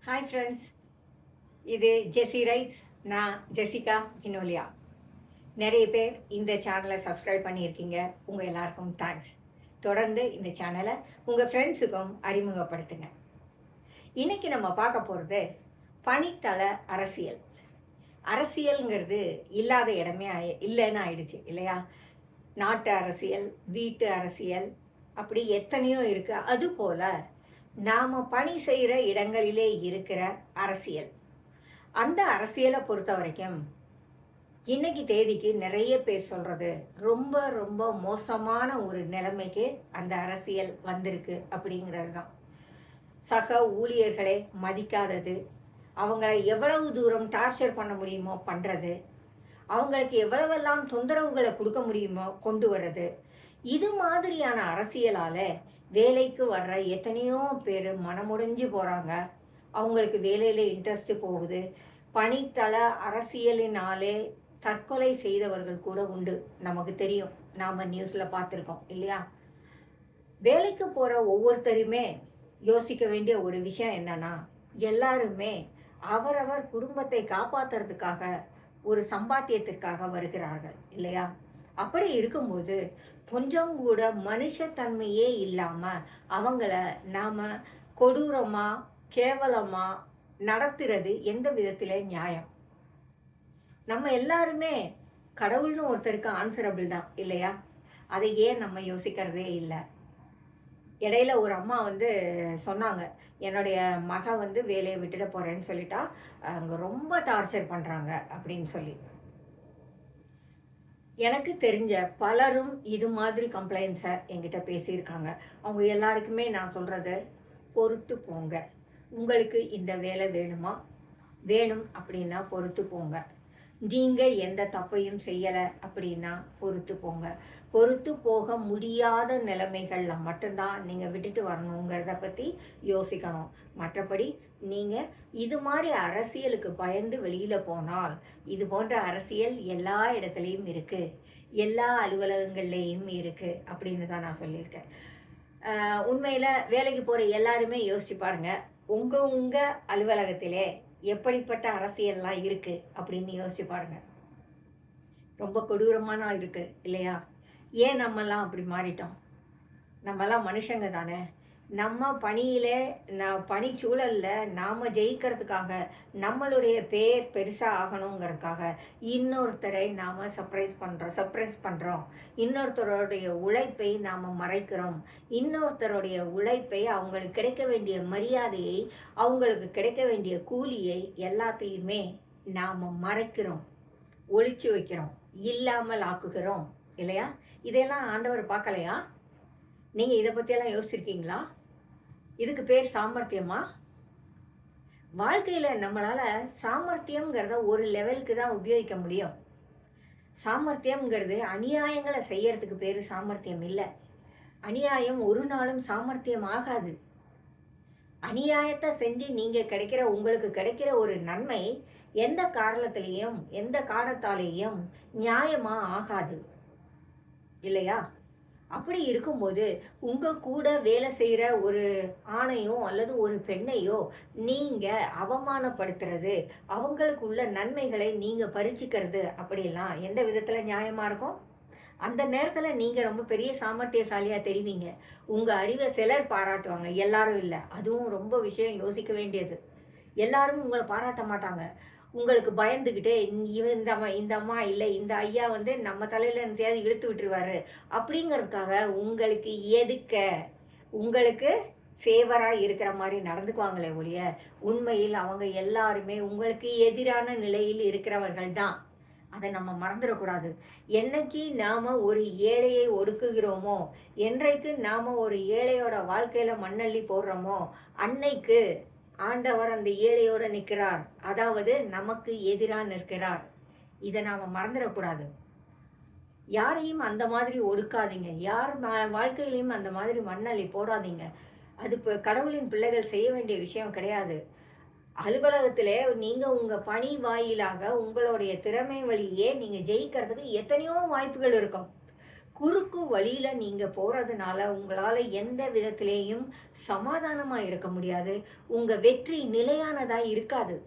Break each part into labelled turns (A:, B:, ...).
A: Hi friends, இது ஜெஸி rights. நான் Jessica ஜினோலியா. நிறைய பேர் இந்த சேனலை சப்ஸ்கிரைப் பண்ணியிருக்கீங்க. உங்கள் எல்லாருக்கும் தேங்க்ஸ். தொடர்ந்து இந்த சேனலை உங்கள் ஃப்ரெண்ட்ஸுக்கும் அறிமுகப்படுத்துங்க. இன்றைக்கி நம்ம பார்க்க போகிறது பணித்தள அரசியல். அரசியல்ங்கிறது இல்லாத இடமே இல்லைன்னு ஆயிடுச்சு இல்லையா? நாட்டு அரசியல், வீட்டு அரசியல், அப்படி எத்தனையோ இருக்குது. அதுபோல் நாம் பணி செய்கிற இடங்களிலே இருக்கிற அரசியல், அந்த அரசியலை பொறுத்த வரைக்கும் இன்னைக்கு தேதிக்கு நிறைய பேர் சொல்கிறது ரொம்ப ரொம்ப மோசமான ஒரு நிலைமைக்கு அந்த அரசியல் வந்திருக்கு அப்படிங்கிறது தான். சக ஊழியர்களை மதிக்காதது, அவங்கள எவ்வளவு தூரம் டார்ச்சர் பண்ண முடியுமோ பண்ணுறது, அவங்களுக்கு எவ்வளவெல்லாம் தொந்தரவுகளை கொடுக்க முடியுமோ கொண்டு வர்றது, இது மாதிரியான அரசியலால் வேலைக்கு வர்ற எத்தனையோ பேர் மனமுடைஞ்சு போகிறாங்க. அவங்களுக்கு வேலையில் இன்ட்ரெஸ்ட்டு போகுது. பணித்தள அரசியலினாலே தற்கொலை செய்தவர்கள் கூட உண்டு. நமக்கு தெரியும், நாம் நியூஸில் பார்த்துருக்கோம் இல்லையா? வேலைக்கு போகிற ஒவ்வொருத்தருமே யோசிக்க வேண்டிய ஒரு விஷயம் என்னன்னா, எல்லாருமே அவரவர் குடும்பத்தை காப்பாற்றுறதுக்காக, ஒரு சம்பாத்தியத்திற்காக வருகிறார்கள் இல்லையா? அப்படி இருக்கும்போது கொஞ்சம் கூட மனுஷத்தன்மையே இல்லாமல் அவங்கள நாம் கொடூரமாக கேவலமாக நடத்துறது எந்த விதத்தில் நியாயம்? நம்ம எல்லாருமே கடவுள்னு ஒருத்தருக்கு ஆன்சரபிள் தான் இல்லையா? அதை ஏன் நம்ம யோசிக்கிறதே இல்லை? இடையில ஒரு அம்மா சொன்னாங்க, என்னுடைய மக வேலையை விட்டுட போகிறேன்னு சொல்லிட்டா, அங்கே ரொம்ப டார்ச்சர் பண்ணுறாங்க அப்படின்னு சொல்லி. எனக்கு தெரிஞ்ச பலரும் இது மாதிரி கம்ப்ளைண்ட்ஸை என்கிட்ட பேசியிருக்காங்க. அவங்க எல்லாருக்குமே நான் சொல்கிறது, பொறுத்து போங்க. உங்களுக்கு இந்த வேலை வேணுமா? வேணும் அப்படின்னா பொறுத்து போங்க. நீங்கள் எந்த தப்பையும் செய்யலை அப்படின்னா பொறுத்து போங்க. பொறுத்து போக முடியாத நிலைமைகளில் மட்டும்தான் நீங்கள் விட்டுட்டு வரணுங்கிறத பற்றி யோசிக்கணும். மற்றபடி நீங்கள் இது மாதிரி அரசியலுக்கு பயந்து வெளியில் போனால், இது போன்ற அரசியல் எல்லா இடத்துலையும் இருக்குது, எல்லா அலுவலகங்கள்லேயும் இருக்குது அப்படின்னு தான் நான் சொல்லியிருக்கேன். உண்மையில் வேலைக்கு போகிற எல்லாருமே யோசிச்சு பாருங்கள், உங்கள் அலுவலகத்திலே எப்படிப்பட்ட அரசியல்லாம் இருக்குது அப்படின்னு யோசிச்சு பாருங்கள். ரொம்ப கொடூரமான இருக்குது இல்லையா? ஏன் நம்மெல்லாம் அப்படி மாறிட்டோம்? நம்மெல்லாம் மனுஷங்க தானே. நம்ம பணிச்சூழலில் நாம் ஜெயிக்கிறதுக்காக, நம்மளுடைய பேர் பெருசாக ஆகணுங்கிறதுக்காக இன்னொருத்தரை நாம் சப்ரைஸ் பண்ணுறோம். இன்னொருத்தருடைய உழைப்பை நாம் மறைக்கிறோம். இன்னொருத்தருடைய உழைப்பை, அவங்களுக்கு கிடைக்க வேண்டிய மரியாதையை, அவங்களுக்கு கிடைக்க வேண்டிய கூலியை எல்லாத்தையுமே நாம் மறைக்கிறோம், ஒளிச்சு வைக்கிறோம், இல்லாமல் ஆக்குகிறோம் இல்லையா? இதையெல்லாம் ஆண்டவர் பார்க்கலையா? நீங்கள் இதை பற்றியெல்லாம் யோசிச்சிருக்கீங்களா? இதுக்கு பேர் சாமர்த்தியமா? வாழ்க்கையில் நம்மளால் சாமர்த்தியங்கிறத ஒரு லெவலுக்கு தான் உபயோகிக்க முடியும். சாமர்த்தியங்கிறது அநியாயங்களை செய்யறதுக்கு பேர் சாமர்த்தியம் இல்லை. அநியாயம் ஒரு நாளும் சாமர்த்தியம் ஆகாது. அநியாயத்தை செஞ்சு உங்களுக்கு கிடைக்கிற ஒரு நன்மை எந்த காரணத்திலையும் எந்த காரணத்தாலேயும் நியாயமாக ஆகாது இல்லையா? அப்படி இருக்கும்போது உங்கள் கூட வேலை செய்கிற ஒரு ஆணையோ அல்லது ஒரு பெண்ணையோ நீங்கள் அவமானப்படுத்துறது, அவங்களுக்குள்ள நன்மைகளை நீங்கள் பறிச்சுக்கிறது, அப்படிலாம் எந்த விதத்தில் நியாயமாக இருக்கும்? அந்த நேரத்தில் நீங்கள் ரொம்ப பெரிய சாமர்த்தியசாலியாக தெரிவிங்க. உங்கள் அறிவை சிலர் பாராட்டுவாங்க, எல்லாரும் இல்லை. அதுவும் ரொம்ப விஷயம் யோசிக்க வேண்டியது. எல்லாரும் உங்களை பாராட்ட மாட்டாங்க. உங்களுக்கு பயந்துக்கிட்டே இந்த அம்மா இல்லை, இந்த ஐயா நம்ம தலையில் என்னத்தையாவது இழுத்து விட்டுருவாரு அப்படிங்கிறதுக்காக உங்களுக்கு ஃபேவராக இருக்கிற மாதிரி நடந்துக்குவாங்களே ஒழிய, உண்மையில் அவங்க எல்லாருமே உங்களுக்கு எதிரான நிலையில் இருக்கிறவர்கள் தான். அதை நம்ம மறந்துடக்கூடாது. என்னைக்கு நாம் ஒரு ஏழையை ஒடுக்குகிறோமோ, என்றைக்கு நாம் ஒரு ஏழையோட வாழ்க்கையில் மண்ணள்ளி போடுறோமோ, அன்னைக்கு ஆண்டவர் அந்த ஏழையோடு நிற்கிறார். அதாவது நமக்கு எதிராக நிற்கிறார். இதை நாம் மறந்துடக்கூடாது. யாரையும் அந்த மாதிரி ஒடுக்காதீங்க. யார் வாழ்க்கையிலையும் அந்த மாதிரி மண்ணள்ளி போடாதீங்க. அது இப்போ கடவுளின் பிள்ளைகள் செய்ய வேண்டிய விஷயம் கிடையாது. அலுவலகத்தில் நீங்கள் உங்கள் பணி வாயிலாக உங்களுடைய திறமை வழியே நீங்கள் ஜெயிக்கிறதுக்கு எத்தனையோ வாய்ப்புகள் இருக்கும். குறுக்கு வழியில நீங்க போறதுனால உங்களால எந்த விதத்திலேயும் சமாதானமா இருக்க முடியாது. உங்க வெற்றி நிலையானதா இருக்காது.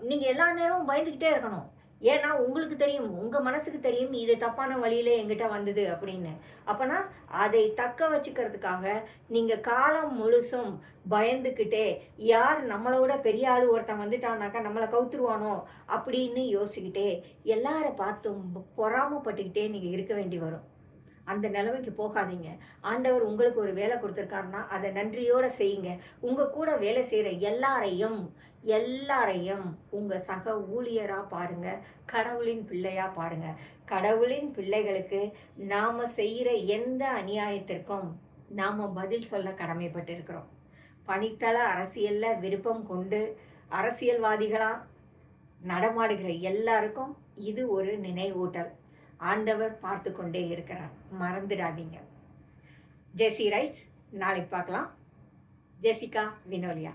A: நீங்க எல்லா நேரமும் பயந்துகிட்டே இருக்கணும். ஏன்னா, உங்களுக்கு தெரியும். உங்க மனசுக்கு தெரியும். இது தப்பான வழியில என்கிட்ட வந்தது அப்படின்னு. அப்பன்னா, அதை தக்க வச்சுக்கிறதுக்காக நீங்க காலம் முழுசும் பயந்துகிட்டே, யார் நம்மள விட பெரிய ஆளு ஒருத்தன் வந்துட்டான்னாக்கா, நம்மள கவுத்துருவானோ அப்படின்னு யோசிச்சுக்கிட்டே, எல்லார பார்த்தும் பொறாமப்பட்டுக்கிட்டே நீங்க இருக்க வேண்டி வரும். அந்த நிலைமைக்கு போகாதீங்க. ஆண்டவர் உங்களுக்கு ஒரு வேலை குடுத்துருக்காருன்னா, அத நன்றியோட செய்யுங்க. உங்க கூட வேலை செய்ற எல்லாரையும் எல்லாரையும் உங்க சக ஊழியரா பாருங்க. கடவுளின் பிள்ளையா பாருங்க. கடவுளின் பிள்ளைகளுக்கு நாம செய்ற எந்த அநியாயத்திற்கும் நாம பதில் சொல்ல கடமைப்பட்டிருக்கிறோம். பணித்தள அரசியல்ல விருப்பம் கொண்டு அரசியல்வாதிகளா நடமாடுகிற எல்லாருக்கும் இது ஒரு நினைவூட்டல். ஆண்டவர் பார்த்து கொண்டே இருக்கிறார். மறந்துடாதீங்க. ஜெசி ரைட்ஸ் நாளைக்கு பார்க்கலாம். ஜெசிகா வினோலியா.